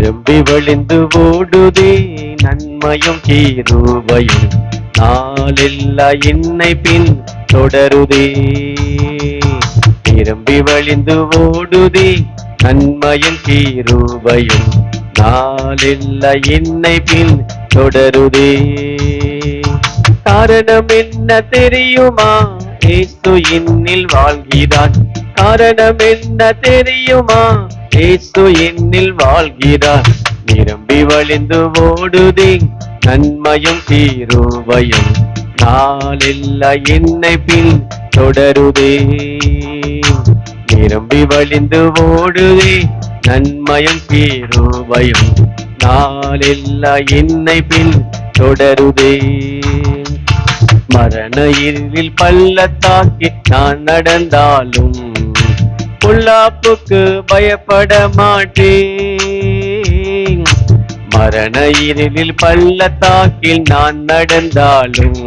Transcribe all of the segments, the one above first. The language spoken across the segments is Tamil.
நிரம்பி வழிந்து ஓடுதே நன்மையும் கிருபையும், நாளெல்லா என்னை பின் தொடருதே. நிரம்பி வழிந்து ஓடுதே நன்மையும் கிருபையும், நாளெல்லா என்னை பின் தொடருதே. காரணம் என்ன தெரியுமா? இயேசு என்னில் வாழ்கிறார். காரணம் என்ன தெரியுமா? இயேசு என்னில் வாழ்கிறார். நிரம்பி வழிந்து ஓடுதே நன்மையும் கிருபையும், நாளெல்லா என்னை பின் தொடருதே. நிரம்பி வழிந்து ஓடுதே நன்மையும் கிருபையும், நாளெல்லா என்னை பின் தொடருதே. மரண இருளில் பள்ளத்தாக்கி நான் நடந்தாலும் பொல்லாப்புக்கு பயப்பட மாட்டேன். மரண இருளில் பள்ளத்தாக்கில் நான் நடந்தாலும்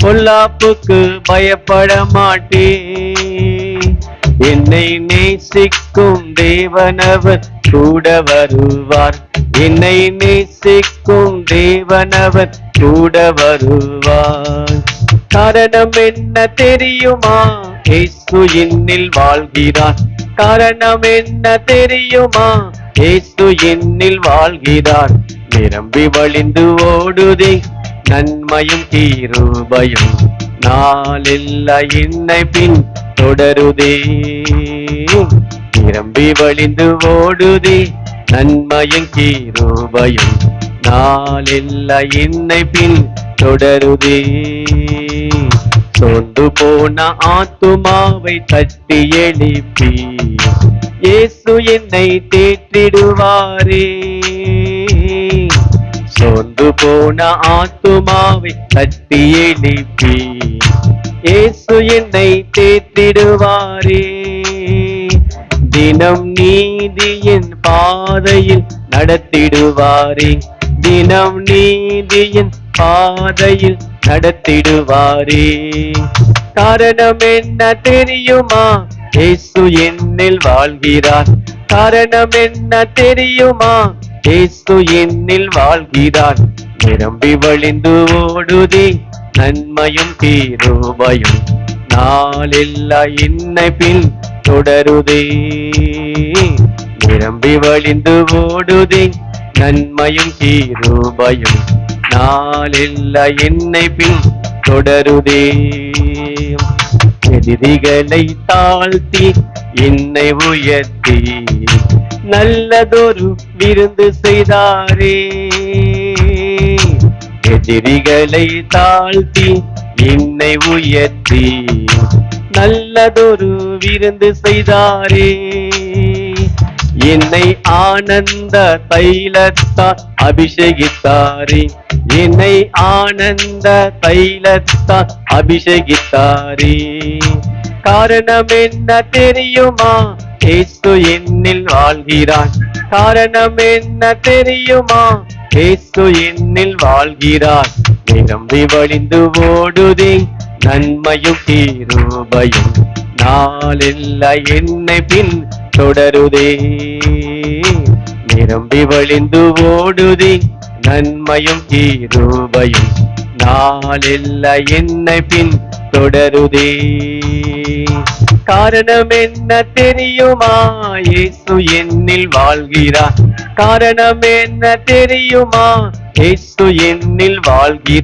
பொல்லாப்புக்கு பயப்பட மாட்டேன். என்னை நேசிக்கும் தேவனவர் கூட வருவார். என்னை நேசிக்கும் தேவனவர் கூட வருவார். காரணம் என்ன தெரியுமா? இயேசு என்னில் வாழ்கிறார். காரணம் என்ன தெரியுமா? இயேசு என்னில் வாழ்கிறார். நிரம்பி வழிந்து ஓடுதே நன்மையும் கிருபையும், நாளெல்லா என்னை பின் தொடருதே. நிரம்பி வழிந்து ஓடுதே நன்மையும் கிருபையும், நாளெல்லா என்னை பின் தொடருதே. சோர்ந்து போன ஆத்துமாவை தட்டி எழுப்பி இயேசு என்னை தேற்றிடுவாரே. சோர்ந்து போன ஆத்துமாவை தட்டி எழுப்பி இயேசு என்னை தேற்றிடுவாரே. தினம் நீதியின் பாதையில் நடத்திடுவாரே. தினம் நீதியின் பாதையில் நடத்திடுவாரே. காரணம் என்ன தெரியுமா? இயேசு என்னில் வாழ்கிறார். காரணம் என்ன தெரியுமா? இயேசு என்னில் வாழ்கிறார். நிரம்பி வழிந்து ஓடுதே நன்மையும் கிருபையும், நாளெல்லா என்னை பின் தொடருதே. நிரம்பி வழிந்து ஓடுதே நன்மையும் கிருபையும், நாளெல்லா என்னை பின் தொடருதே. எதிரிகளை தாழ்த்தி என்னை உயர்த்தி நல்லதொரு விருந்து செய்தாரே. எதிரிகளை தாழ்த்தி என்னை உயர்த்தி நல்லதொரு விருந்து செய்தாரே. என்னை ஆனந்த தைலத்தால் அபிஷேகித்தாரே. என்னை ஆனந்த தைலத்தால் அபிஷேகித்தாரே. காரணம் என்ன தெரியுமா? இயேசு என்னில் வாழ்கிறார். காரணம் என்ன தெரியுமா? இயேசு என்னில் வாழ்கிறார். நிரம்பி வழிந்து ஓடுதே நன்மையும் கிருபையும், நாளெல்லா என்னை பின் தொடருதே. நிரம்பி வழிந்து ஓடுதே நன்மையும் கிருபையும், நாளெல்லா என்னை பின் தொடருதே. காரணம் என்ன தெரியுமா? இயேசு என்னில் வாழ்கிறார். காரணம் என்ன தெரியுமா? இயேசு என்னில் வாழ்கிறார்.